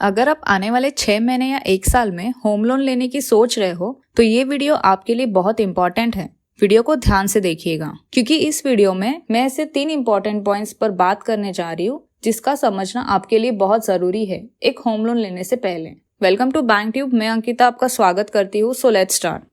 अगर आप आने वाले 6 महीने या 1 साल में होम लोन लेने की सोच रहे हो तो ये वीडियो आपके लिए बहुत इंपॉर्टेंट है। वीडियो को ध्यान से देखिएगा क्योंकि इस वीडियो में मैं ऐसे 3 इंपॉर्टेंट पॉइंट्स पर बात करने जा रही हूँ जिसका समझना आपके लिए बहुत जरूरी है एक होम लोन लेने से पहले। वेलकम टू बैंक ट्यूब, मैं अंकिता आपका स्वागत करती हूँ। So let's start.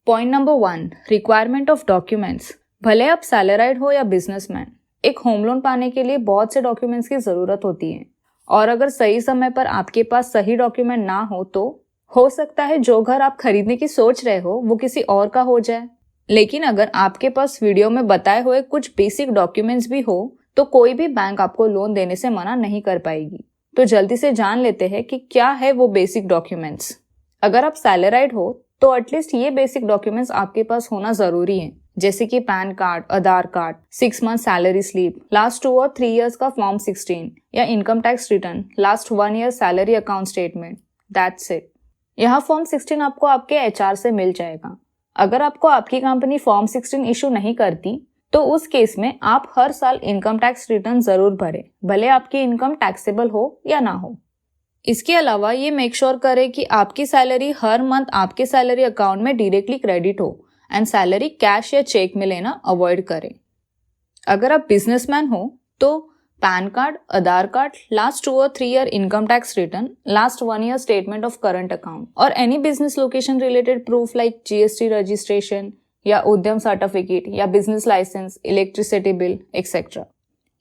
Point number 1, requirement of documents. भले आप सैलराइड हो या बिजनेसमैन, एक होम लोन पाने के लिए बहुत से डॉक्यूमेंट्स की जरूरत होती है और अगर सही समय पर आपके पास सही डॉक्यूमेंट ना हो तो हो सकता है जो घर आप खरीदने की सोच रहे हो वो किसी और का हो जाए। लेकिन अगर आपके पास वीडियो में बताए हुए कुछ बेसिक डॉक्यूमेंट्स भी हो तो कोई भी बैंक आपको लोन देने से मना नहीं कर पाएगी। तो जल्दी से जान लेते हैं कि क्या है वो बेसिक डॉक्यूमेंट्स। अगर आप सैलराइड हो तो एटलीस्ट ये बेसिक डॉक्यूमेंट्स आपके पास होना जरूरी है, जैसे कि PAN card, Aadhaar card, 6 month salary slip, last 2 और 3 इयर्स का फॉर्म 16 या income tax return, last 1 year salary account statement. That's it. यहाँ फॉर्म 16 आपको आपके एचआर से मिल जाएगा। अगर आपको आपकी कंपनी फॉर्म 16 इशू नहीं करती तो उस केस में आप हर साल इनकम टैक्स रिटर्न जरूर भरें, भले आपकी इनकम टैक्सेबल हो या ना हो। इसके अलावा ये मेक श्योर करें कि आपकी सैलरी हर मंथ आपके सैलरी अकाउंट में डायरेक्टली क्रेडिट हो एंड सैलरी कैश या चेक में लेना अवॉइड करें। अगर आप बिजनेसमैन हो तो PAN card, Aadhaar card, last 2 और 3 year income tax return, last 1 year statement of current account और any business location related proof like GST registration या उद्यम सर्टिफिकेट या business licence, electricity bill etcetera.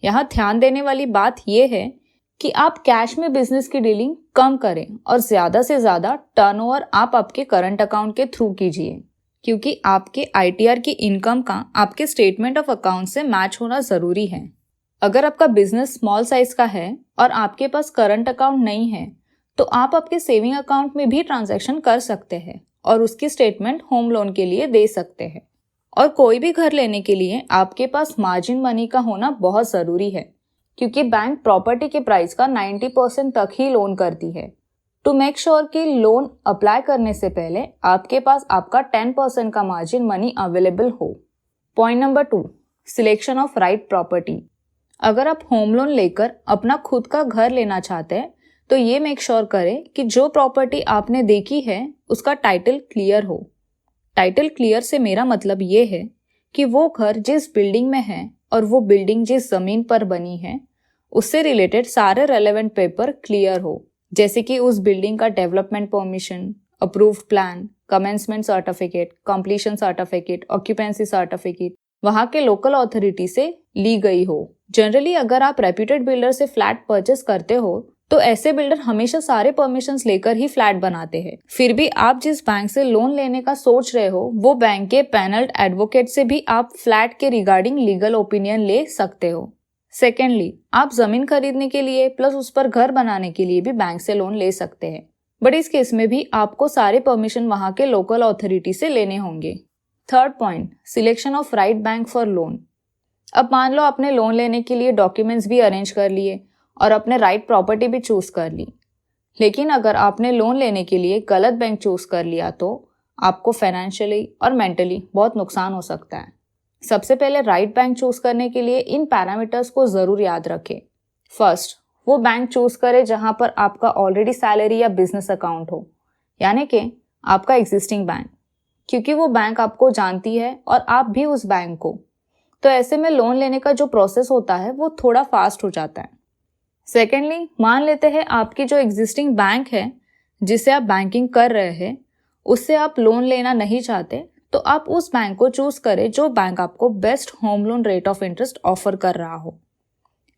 यहाँ ध्यान देने वाली बात यह है कि आप कैश में बिजनेस की डीलिंग कम करें और ज्यादा से ज्यादा टर्नओवर आप आपके करंट अकाउंट के थ्रू कीजिए, क्योंकि आपके आईटीआर की इनकम का आपके स्टेटमेंट ऑफ अकाउंट से मैच होना जरूरी है। अगर आपका बिजनेस स्मॉल साइज का है और आपके पास करंट अकाउंट नहीं है तो आप आपके सेविंग अकाउंट में भी ट्रांजैक्शन कर सकते हैं और उसकी स्टेटमेंट होम लोन के लिए दे सकते हैं। और कोई भी घर लेने के लिए आपके पास मार्जिन मनी का होना बहुत जरूरी है, क्योंकि बैंक प्रॉपर्टी के प्राइस का 90% तक ही लोन करती है। टू मेक श्योर कि लोन अप्लाई करने से पहले आपके पास आपका 10% का मार्जिन मनी अवेलेबल हो। Point number 2, selection of right property. अगर आप होम लोन लेकर अपना खुद का घर लेना चाहते हैं तो ये मेक श्योर करें कि जो प्रॉपर्टी आपने देखी है उसका टाइटल क्लियर हो। टाइटल क्लियर से मेरा मतलब ये है कि वो घर जिस बिल्डिंग में है और वो बिल्डिंग जिस जमीन पर बनी है उससे रिलेटेड सारे रेलेवेंट पेपर क्लियर हो, जैसे कि उस बिल्डिंग का development permission, approved plan, commencement certificate, completion certificate, occupancy certificate वहां के लोकल अथॉरिटी से ली गई हो। जनरली अगर आप रेप्यूटेड बिल्डर से फ्लैट परचेस करते हो तो ऐसे बिल्डर हमेशा सारे परमिशंस लेकर ही फ्लैट बनाते हैं। फिर भी आप जिस बैंक से लोन लेने का सोच रहे हो वो बैंक के पैनल्ड एडवोकेट से भी आप फ्लैट के रिगार्डिंग लीगल ओपिनियन ले सकते हो। सेकेंडली, आप जमीन खरीदने के लिए प्लस उस पर घर बनाने के लिए भी बैंक से लोन ले सकते हैं, बट इस केस में भी आपको सारे परमिशन वहां के लोकल अथॉरिटी से लेने होंगे। Third point, selection of right bank for loan. अब मान लो आपने लोन लेने के लिए डॉक्यूमेंट्स भी अरेंज कर लिए और अपने राइट प्रॉपर्टी भी चूज कर ली, लेकिन अगर आपने लोन लेने के लिए गलत बैंक चूज कर लिया तो आपको फाइनेंशियली और मेंटली बहुत नुकसान हो सकता है। सबसे पहले राइट बैंक चूज करने के लिए इन पैरामीटर्स को जरूर याद रखें। फर्स्ट, वो बैंक चूज करें जहां पर आपका ऑलरेडी सैलरी या बिजनेस अकाउंट हो, यानी कि आपका एग्जिस्टिंग बैंक, क्योंकि वो बैंक आपको जानती है और आप भी उस बैंक को। तो ऐसे में लोन लेने का जो प्रोसेस होता है वो थोड़ा फास्ट हो जाता है। सेकेंडली, मान लेते हैं आपकी जो एग्जिस्टिंग बैंक है जिससे आप बैंकिंग कर रहे हैं उससे आप लोन लेना नहीं चाहते तो आप उस बैंक को चूज करें जो बैंक आपको best home loan rate of interest offer कर रहा हो।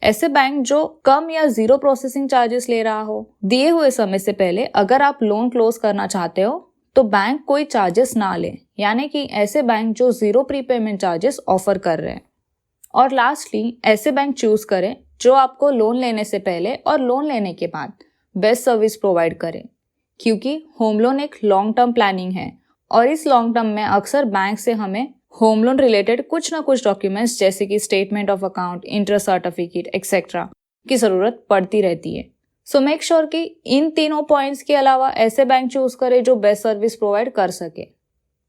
ऐसे बैंक जो कम या 0 प्रोसेसिंग चार्जेस ले रहा हो। दिए हुए समय से पहले अगर आप लोन क्लोज करना चाहते हो तो बैंक कोई चार्जेस ना ले, यानी कि ऐसे बैंक जो 0 प्रीपेमेंट चार्जेस ऑफर कर रहे हैं। और लास्टली, ऐसे बैंक चूज करें जो आपको लोन लेने से पहले और लोन लेने के बाद बेस्ट सर्विस प्रोवाइड करें, क्योंकि होम लोन एक लॉन्ग टर्म प्लानिंग है और इस लॉन्ग टर्म में अक्सर बैंक से हमें होम लोन रिलेटेड कुछ ना कुछ डॉक्यूमेंट्स जैसे कि statement of account, interest certificate etcetera की जरूरत पड़ती रहती है। सो मेक श्योर कि इन तीनों पॉइंट्स के अलावा ऐसे बैंक चूज करें जो बेस्ट सर्विस प्रोवाइड कर सके।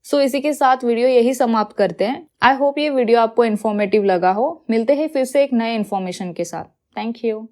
सो इसी के साथ वीडियो यही समाप्त करते हैं। आई होप ये वीडियो आपको इन्फॉर्मेटिव लगा हो। मिलते हैं फिर से एक नए इन्फॉर्मेशन के साथ। Thank you.